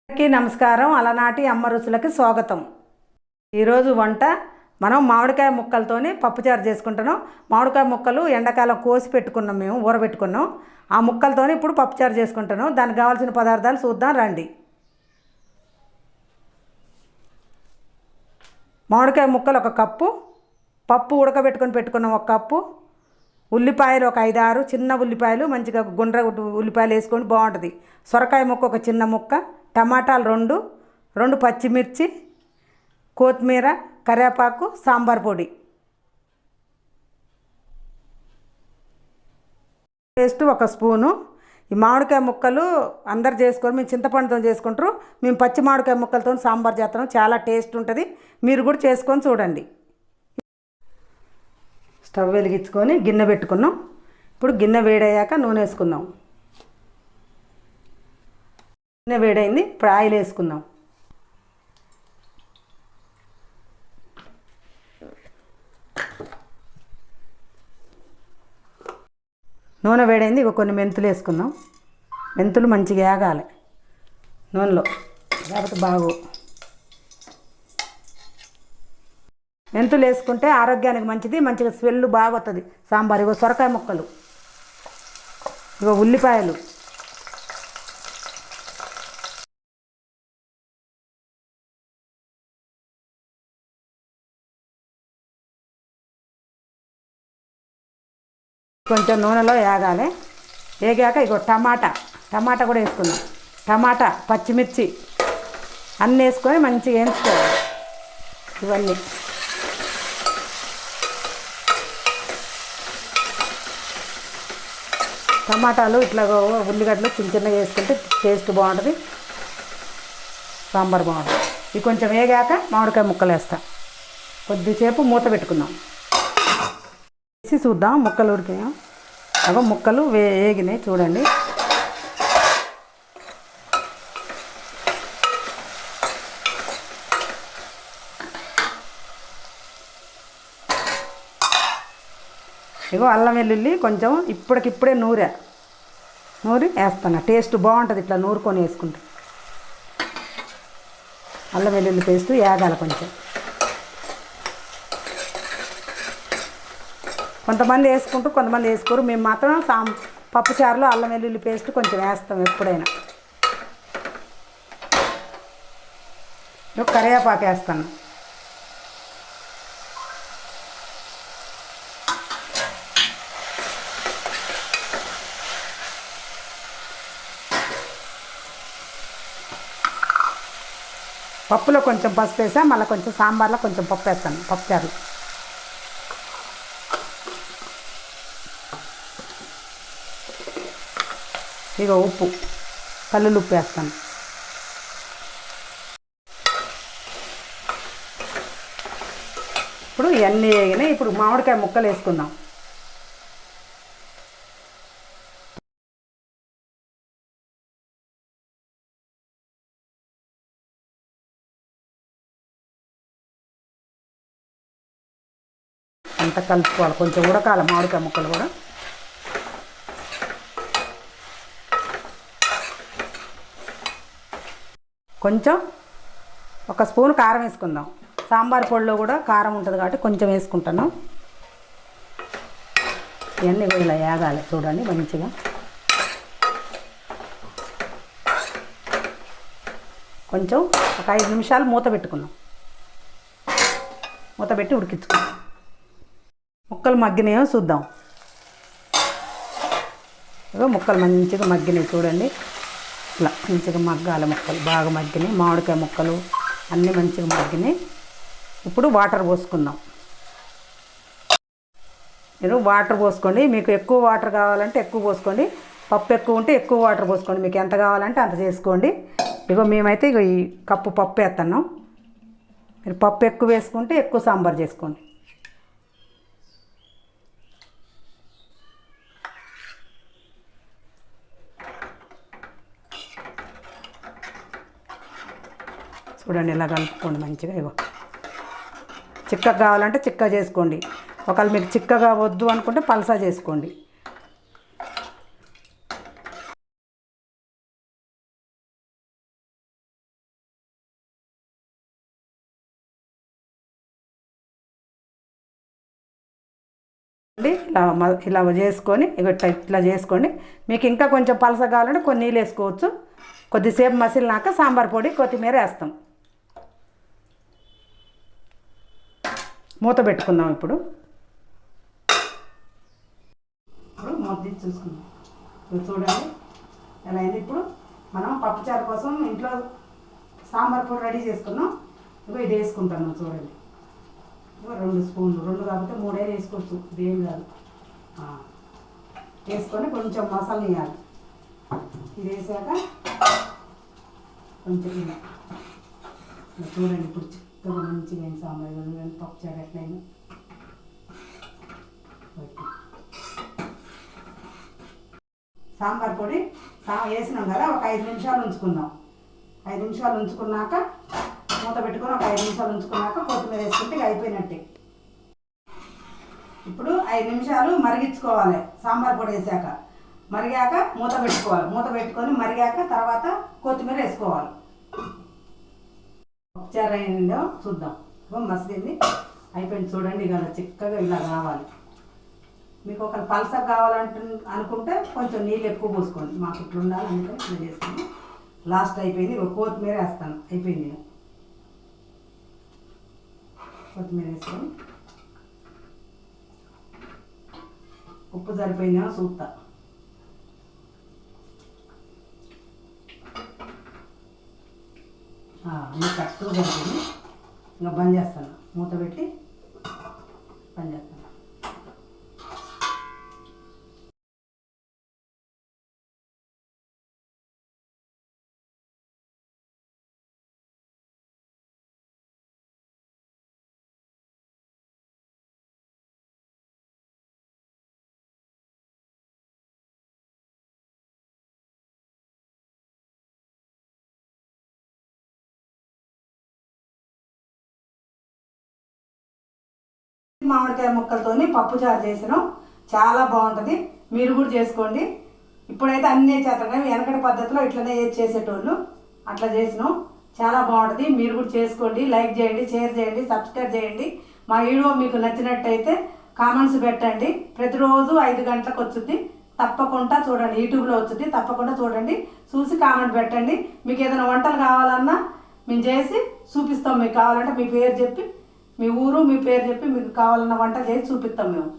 అందరికీ నమస్కారం. అలనాటి అమ్మ రుచులకి స్వాగతం. ఈరోజు వంట మనం మామిడికాయ ముక్కలతోని పప్పుచారు చేసుకుంటున్నాం. మామిడికాయ ముక్కలు ఎండాకాలం కోసి పెట్టుకున్నాం, మేము ఊరబెట్టుకున్నాం. ఆ ముక్కలతోని ఇప్పుడు పప్పుచారు చేసుకుంటున్నాం. దానికి కావాల్సిన పదార్థాలు చూద్దాం రండి. మామిడికాయ ముక్కలు 1 కప్పు, పప్పు ఉడకబెట్టుకొని పెట్టుకున్నాం 1 కప్పు, ఉల్లిపాయలు ఒక 5-6 చిన్న ఉల్లిపాయలు, మంచిగా గుండ్ర ఉల్లిపాయలు వేసుకొని బాగుంటుంది. సొరకాయ ముక్క ఒక చిన్న ముక్క, టమాటాలు 2 పచ్చిమిర్చి, కొత్తిమీర, కరివేపాకు, సాంబార్ పొడి, పేస్ట్ 1 స్పూను. ఈ మామిడికాయ ముక్కలు అందరు చేసుకొని మేము చింతపండుతో చేసుకుంటారు. మేము పచ్చి మామిడికాయ ముక్కలతో సాంబార్ చేస్తాం, చాలా టేస్ట్ ఉంటుంది. మీరు కూడా చేసుకొని చూడండి. స్టవ్ వెలిగించుకొని గిన్నె పెట్టుకున్నాం. ఇప్పుడు గిన్నె వేడయ్యాక నూనె వేసుకుందాం. గిన్నె వేడైంది, ఇప్పుడు ఆయిల్ వేసుకుందాం. నూనె వేడైంది, కొన్ని మెంతులు వేసుకుందాం. మెంతులు మంచిగా వేగాలి నూనెలో, లేకపోతే బాగు. మెంతులు వేసుకుంటే ఆరోగ్యానికి మంచిది, మంచిగా స్మెల్ బాగా వస్తుంది సాంబార్. సొరకాయ ముక్కలు, ఉల్లిపాయలు, కొంచెం నూనెలో వేగాలి. వేగాక టమాటా కూడా వేసుకుందాం. టమాటా, పచ్చిమిర్చి అన్నీ వేసుకొని మంచిగా వేయించుకోవాలి. ఇవన్నీ టమాటాలు ఇట్లా ఉల్లిగడ్డలు చిన్నగా వేసుకుంటే టేస్ట్ బాగుంటుంది, సాంబార్ బాగుంటుంది. ఇవి కొంచెం వేగాక మామిడికాయ ముక్కలు వేస్తాం. కొద్దిసేపు మూత పెట్టుకుందాం. వేసి చూద్దాం ముక్కలు ఉడికినాయో. ముక్కలు వేగినాయి చూడండి. అల్లం వెల్లుల్లి కొంచెం ఇప్పటికిప్పుడే నూరి వేస్తాను. టేస్ట్ బాగుంటుంది ఇట్లా నూరుకొని వేసుకుంటే. అల్లం వెల్లుల్లి పేస్ట్ వేగాలి కొంచెం. కొంతమంది వేసుకుంటారు, కొంతమంది వేసుకోరు. మేము మాత్రం పప్పుచారులో అల్లం వెల్లుల్లి పేస్ట్ కొంచెం వేస్తాం ఎప్పుడైనా. కరివేపాకు వేస్తాను. పప్పులో కొంచెం పసుపు వేసా, మళ్ళీ కొంచెం సాంబార్లో కొంచెం పప్పు వేస్తాను పప్పుచారు. ఉప్పు, కల్లులు ఉప్పు వేస్తాను. ఇప్పుడు ఇవన్నీ వేగినాయి. ఇప్పుడు మామిడికాయ ముక్కలు వేసుకుందాం. అంతా కలుపుకోవాలి, కొంచెం ఉడకాలి మామిడికాయ ముక్కలు కూడా. కొంచెం 1 స్పూన్ కారం వేసుకుందాం. సాంబార్ పొడిలో కూడా కారం ఉంటుంది కాబట్టి కొంచెం వేసుకుంటాను. ఇవన్నీ ఇలా వేగాలి చూడండి మంచిగా. కొంచెం ఒక 5 నిమిషాలు మూత పెట్టుకుందాం. మూత పెట్టి ఉడికించుకుందాం. ముక్కలు మగ్గినాయో చూద్దాం. ముక్కలు మంచిగా మగ్గినాయి చూడండి. ఇట్లా మంచిగా మగ్గాలి ముక్కలు, బాగా మగ్గినాయి. మామిడికాయ ముక్కలు అన్నీ మంచిగా మగ్గినాయి. ఇప్పుడు వాటర్ పోసుకుందాం. మీరు వాటర్ పోసుకోండి. మీకు ఎక్కువ వాటర్ కావాలంటే ఎక్కువ పోసుకోండి, పప్పు ఎక్కువ ఉంటే ఎక్కువ వాటర్ పోసుకోండి. మీకు ఎంత కావాలంటే అంత చేసుకోండి. మేమైతే ఈ కప్పు పప్పు వేస్తున్నాం. మీరు పప్పు ఎక్కువ వేసుకుంటే ఎక్కువ సాంబార్ చేసుకోండి. చూడండి ఇలా కలుపుకోండి మంచిగా. చిక్కగా కావాలంటే చిక్కగా చేసుకోండి. ఒకవేళ మీకు చిక్కగా వద్దు అనుకుంటే పలసా చేసుకోండి. ఇలా చేసుకొని ఇట్లా చేసుకోండి. మీకు ఇంకా కొంచెం పలస కావాలంటే కొన్ని నీళ్ళు వేసుకోవచ్చు. కొద్దిసేపు మసిలినాక సాంబార్ పొడి కొత్తిమీర వేస్తాం. మూత పెట్టుకుందాం. ఇప్పుడు మూత తీసి చూసుకుందాం. చూడండి ఎలా అయింది. ఇప్పుడు మనం పప్పుచారు కోసం ఇంట్లో సాంబార్ పొడి రెడీ చేసుకున్నాం. ఇది వేసుకుంటాను. చూడండి 2 స్పూన్లు, 2 కాకపోతే 3 వేసుకోవచ్చు, ఇదేం కాదు. వేసుకొని కొంచెం మసాలా వేయాలి. ఇది వేసాక కొంచెం ఇలా చూడండి. ఇప్పుడు చిక్కగా మంచిగా అయింది సాంబార్. పప్పుచారు ఎట్లయినా సాంబార్ పొడి వేసినాం కదా, ఒక 5 నిమిషాలు ఉంచుకుందాం. 5 నిమిషాలు ఉంచుకున్నాక మూత పెట్టుకొని ఒక 5 నిమిషాలు ఉంచుకున్నాక కొత్తిమీర వేసుకుంటే అయిపోయినట్టే. ఇప్పుడు 5 నిమిషాలు మరిగించుకోవాలి. సాంబార్ పొడి వేసాక మరిగాక మూత పెట్టుకోవాలి. మూత పెట్టుకొని మరిగాక తర్వాత కొత్తిమీర వేసుకోవాలి. పప్పుచారు అయిందో చూద్దాం. మసిలింది, అయిపోయింది. చూడండి ఇలా చిక్కగా ఇలా కావాలి. మీకు ఒక పల్సర్ అనుకుంటే కొంచెం నీళ్ళు ఎక్కువ పోసుకోండి. మాకు ఇట్లా ఉండాలి, అందుకని ఇట్లా చేసుకుని లాస్ట్ అయిపోయింది. కొత్తిమీర వేస్తాను. అయిపోయింది. కొత్తిమీర వేసుకొని ఉప్పు సరిపోయిందేమో చూస్తా. అన్నీ కరెక్ట్గా సరిపోయింది. ఇంకా బంద్ చేస్తాను. మూత పెట్టి బంద్ చేస్తాను. మామిడికాయ ముక్కలతోని పప్పుచారు చేసినాం. చాలా బాగుంటుంది. మీరు కూడా చేసుకోండి. ఇప్పుడైతే అన్నీ చేస్తాం కానీ వెనకటి పద్ధతిలో ఇట్లనే చేసేటోళ్ళు. అట్లా చేసినాం. చాలా బాగుంటుంది. మీరు కూడా చేసుకోండి. లైక్ చేయండి, షేర్ చేయండి, సబ్స్క్రైబ్ చేయండి. మా వీడియో మీకు నచ్చినట్టయితే కామెంట్స్ పెట్టండి. ప్రతిరోజు 5 గంటలకు వచ్చుద్ది. తప్పకుండా చూడండి. యూట్యూబ్లో వచ్చుద్ది. తప్పకుండా చూడండి. చూసి కామెంట్ పెట్టండి. మీకు ఏదైనా వంటలు కావాలన్నా మేము చేసి చూపిస్తాం. మీకు కావాలంటే మీ పేరు చెప్పి, మీ ఊరు, మీ పేరు చెప్పి మీకు కావాలన్న వంట చేసి చూపిస్తాం మేము.